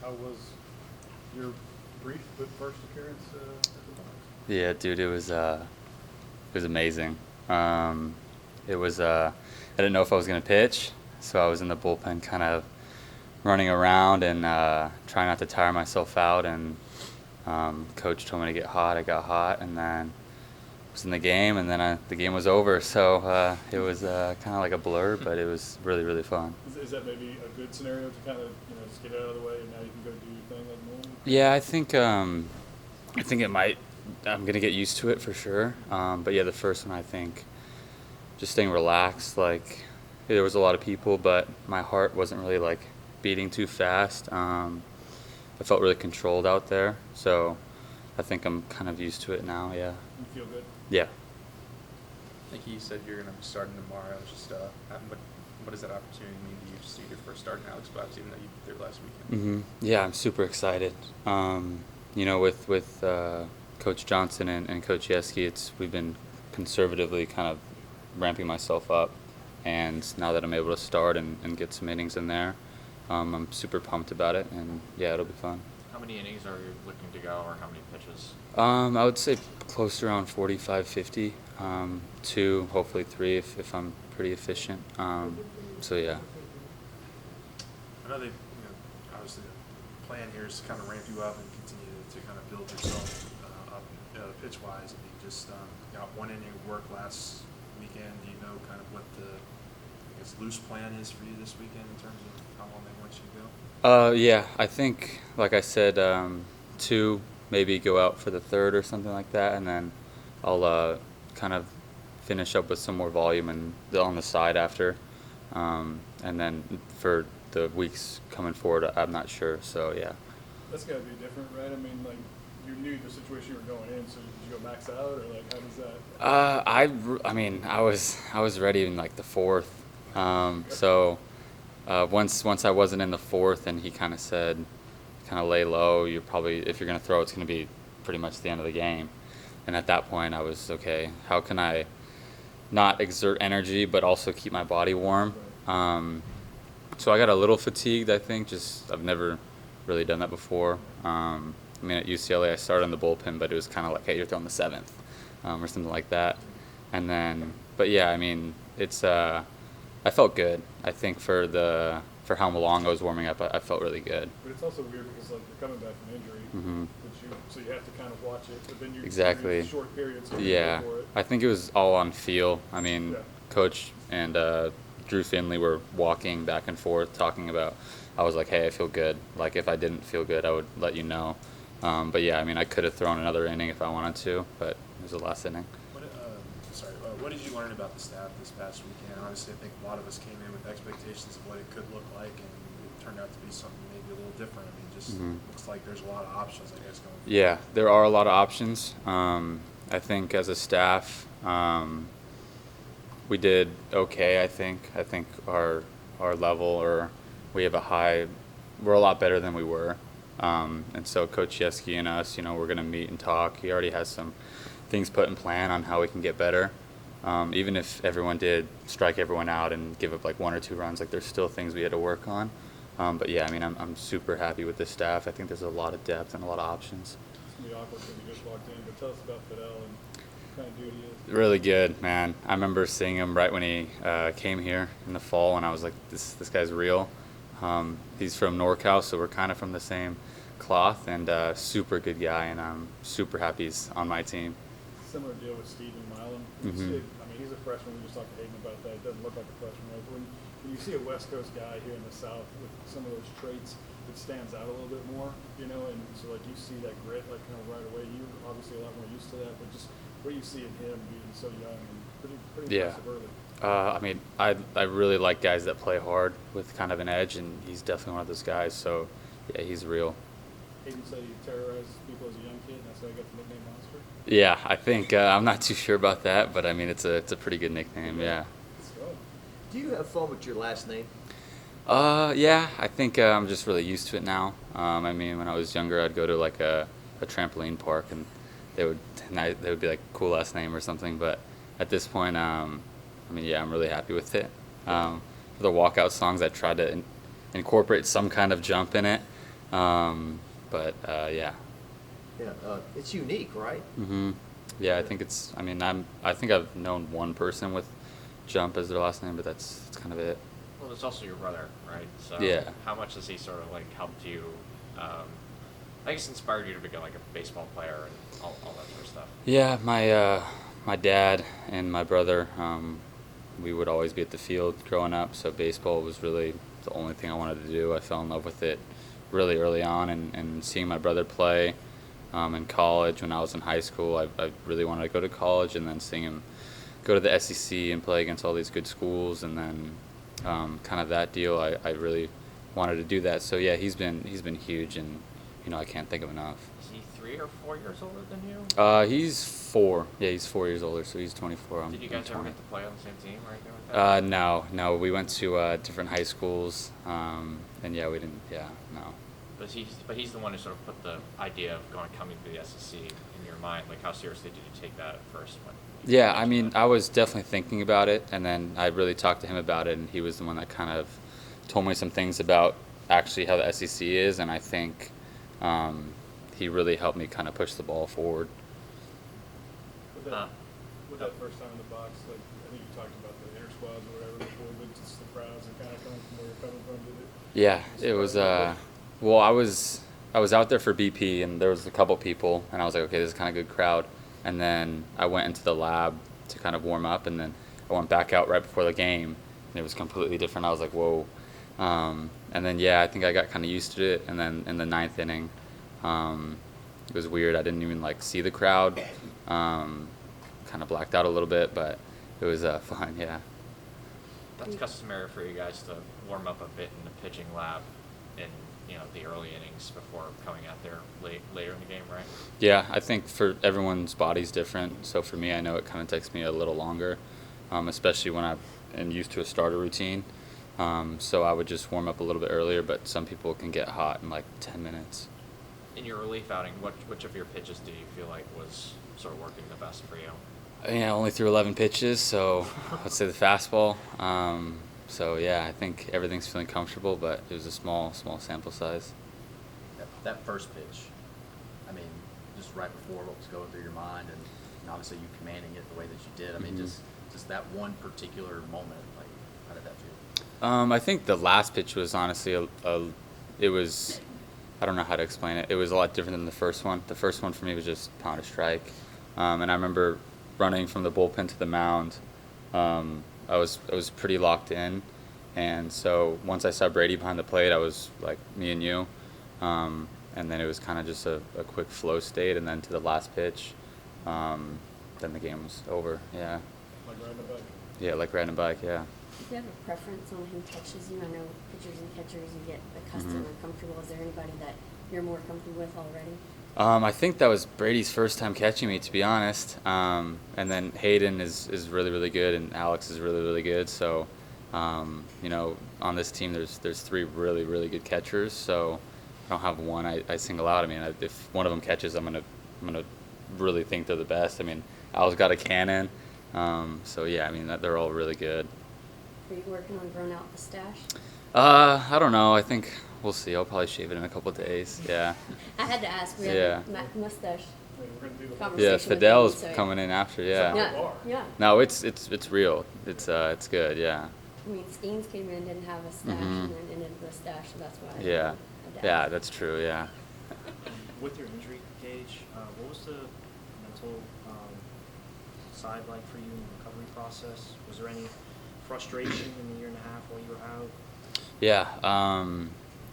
How was your brief but first appearance at the Bucs? Yeah, dude, it was amazing. It was I didn't know if I was gonna pitch, so I was in the bullpen, kind of running around and trying not to tire myself out. And coach told me to get hot. I got hot, and then was in the game, and then the game was over. So it was kind of like a blur, but it was really really fun. Is that maybe a good scenario to kind of just get it out of the way and now you can go do your thing like normal? Yeah, I think it might. I'm gonna get used to it for sure. But yeah, the first one, I think just staying relaxed. Like there was a lot of people, but my heart wasn't really like beating too fast. I felt really controlled out there, so I think I'm kind of used to it now. Yeah. You feel good? Yeah. I think you said you're going to be starting tomorrow. Just what does that opportunity mean to you? Just your first start in Alex Bucks, even though you were there last weekend. Yeah, I'm super excited. With Coach Johnson and Coach Yeski, we've been conservatively kind of ramping myself up, and now that I'm able to start and get some innings in there, I'm super pumped about it, and yeah, it'll be fun. How many innings are you looking to go, or how many pitches? I would say close to around 45, 50. 2, hopefully 3 if I'm pretty efficient. So yeah. I know obviously the plan here is to kind of ramp you up and continue to kind of build yourself up pitch-wise. I mean, just got one inning of work last weekend. Do you know kind of what the loose plan is for you this weekend in terms of how long they want you to go? Yeah, I think, like I said, 2, maybe go out for the third or something like that, and then I'll kind of finish up with some more volume and on the side after. And then for the weeks coming forward, I'm not sure. So yeah. That's got to be different, right? I mean, like you knew the situation you were going in, so did you go max out, or like how does that? I mean, I was ready in like the fourth. So once I wasn't in the fourth, and he kind of said, kind of lay low. You're probably, if you're gonna throw, it's gonna be pretty much the end of the game. And at that point, I was okay. How can I not exert energy but also keep my body warm? So I got a little fatigued, I think. Just I've never really done that before. I mean, at UCLA, I started in the bullpen, but it was kind of like, hey, you're throwing the seventh, or something like that. And then, but yeah, I mean, it's I felt good. I think for how long I was warming up, I felt really good. But it's also weird because like you're coming back from injury, so you have to kind of watch it. But then you're Exactly. in short periods. So Yeah, for it. I think it was all on feel. I mean, Yeah. Coach and Drew Finley were walking back and forth talking about. I was like, hey, I feel good. Like if I didn't feel good, I would let you know. But yeah, I mean, I could have thrown another inning if I wanted to, but it was the last inning. What did you learn about the staff this past weekend? Obviously, I think a lot of us came in with expectations of what it could look like, and it turned out to be something maybe a little different. I mean, just looks like there's a lot of options, I guess, going forward. Yeah, there are a lot of options. I think as a staff, we did okay. I think our level, or we have a high. We're a lot better than we were, and so Coach Yeski and us, we're going to meet and talk. He already has some things put in plan on how we can get better. Even if everyone did strike everyone out and give up like 1 or 2 runs, like there's still things we had to work on. But yeah, I mean, I'm super happy with the staff. I think there's a lot of depth and a lot of options. It's gonna be awkward when you just walked in, but tell us about Fidel and what kind of dude he is. Really good, man. I remember seeing him right when he came here in the fall, and I was like, this guy's real. He's from NorCal, so we're kind of from the same cloth, and super good guy, and I'm super happy he's on my team. Similar deal with Steven Milam. I mean, he's a freshman. We just talked to Hayden about that. It doesn't look like a freshman, right? But when you see a West Coast guy here in the South with some of those traits, it stands out a little bit more, and so like you see that grit like kind of right away. You're obviously a lot more used to that, but just what you see in him being so young and pretty impressive early. I mean, I really like guys that play hard with kind of an edge, and he's definitely one of those guys. So yeah, he's real. Hayden said he terrorized people as a young kid, and that's how he got the nickname Monster. Yeah, I think I'm not too sure about that, but I mean it's a pretty good nickname. Yeah. Do you have fun with your last name? Yeah, I think I'm just really used to it now. I mean, when I was younger, I'd go to like a trampoline park, and they would be like cool last name or something. But at this point, I mean, yeah, I'm really happy with it. For the walkout songs, I tried to incorporate some kind of jump in it, Yeah. Yeah, it's unique, right? Yeah, I think it's. I mean, I think I've known one person with Jump as their last name, but that's kind of it. Well, there's also your brother, right? So Yeah. how much has he sort of like helped you? I guess inspired you to become like a baseball player and all that sort of stuff. Yeah, my dad and my brother, we would always be at the field growing up. So baseball was really the only thing I wanted to do. I fell in love with it really early on, and seeing my brother play in college when I was in high school, I really wanted to go to college, and then seeing him go to the SEC and play against all these good schools, and then kind of that deal, I really wanted to do that. So yeah, he's been huge, and I can't think of enough. Is he 3 or 4 years older than you? He's 4. Yeah, he's 4 years older, so he's 24. Did you I'm guys ever 20. get to play on the same team or anything like that? No, we went to different high schools, and yeah, we didn't. Yeah, no. But he's the one who sort of put the idea of coming to the SEC in your mind. Like, how seriously did you take that at first? Yeah, I mean, I was definitely thinking about it, and then I really talked to him about it, and he was the one that kind of told me some things about actually how the SEC is, and I think he really helped me kind of push the ball forward. With that first time in the box, like I think you talked about the inter squads or whatever before, but just the crowds and kind of coming from where you're coming from, did it? Yeah, it was. Well, I was out there for BP, and there was a couple people, and I was like, okay, this is kind of good crowd. And then I went into the lab to kind of warm up, and then I went back out right before the game, and it was completely different. I was like, whoa. And then yeah, I think I got kind of used to it. And then in the 9th inning, it was weird. I didn't even see the crowd. Kind of blacked out a little bit, but it was fun. Yeah. That's customary for you guys to warm up a bit in the pitching lab in the early innings before coming out there later in the game, right? Yeah, I think for everyone's body's different. So for me, I know it kind of takes me a little longer, especially when I am used to a starter routine. So I would just warm up a little bit earlier, but some people can get hot in 10 minutes. In your relief outing, which of your pitches do you feel like was sort of working the best for you? Yeah, only threw 11 pitches, so let's say the fastball. So yeah, I think everything's feeling comfortable, but it was a small sample size. That first pitch, I mean, just right before, what was going through your mind, and obviously you commanding it the way that you did. I mean, just that one particular moment, how did that feel? I think the last pitch was honestly it was, I don't know how to explain it. It was a lot different than the first one. The first one for me was just pound a strike, and I remember running from the bullpen to the mound. I was pretty locked in, and so once I saw Brady behind the plate, I was like me and you, and then it was kind of just a quick flow state, and then to the last pitch, then the game was over. Yeah. Like riding a bike. Yeah, like riding a bike. Yeah. Do you have a preference on who catches you? I know pitchers and catchers, you get accustomed and comfortable. Is there anybody that you're more comfortable with already? I think that was Brady's first time catching me, to be honest. And then Hayden is really, really good, and Alex is really, really good. So, on this team, there's 3 really, really good catchers. So I don't have one I single out. I mean, if one of them catches, I'm gonna really think they're the best. I mean, Al's got a cannon. So yeah, I mean, they're all really good. Are you working on growing out the stash? I don't know. I think we'll see. I'll probably shave it in a couple of days. Yeah. I had to ask. We Yeah. had a mustache I mean, we're gonna do the conversation. Yeah, with Fidel's him, so- coming in after. Yeah. Yeah, yeah. No, it's real. It's good. Yeah. I mean, Skeens came in, didn't have a stash, and then ended with a stash, so that's why. I Yeah. had to Yeah, ask. that's true. Yeah. With your injury, Gage, what was the mental side like for you in the recovery process? Was there any frustration in the year and a half while you were out? Yeah.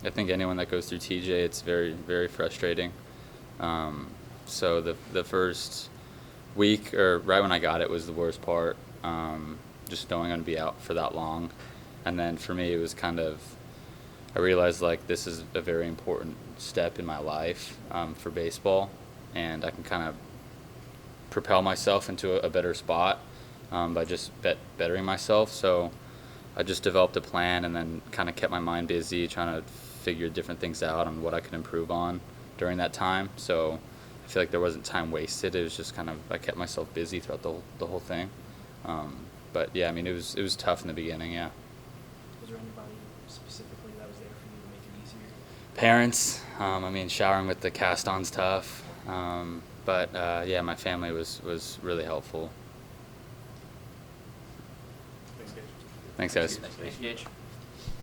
I think anyone that goes through TJ, it's very, very frustrating. So the first week, or right when I got it, was the worst part. Just knowing I'm gonna be out for that long, and then for me, it was kind of, I realized this is a very important step in my life for baseball, and I can kind of propel myself into a better spot by just bettering myself. So I just developed a plan, and then kind of kept my mind busy trying to figure different things out on what I could improve on during that time. So I feel like there wasn't time wasted. It was just kind of, I kept myself busy throughout the whole thing. But yeah, I mean, it was tough in the beginning. Yeah. Was there anybody specifically that was there for you to make it parents. I mean, showering with the cast-on's tough. But yeah, my family was really helpful. Thanks, Gage. Thanks, guys. Thanks, Gage.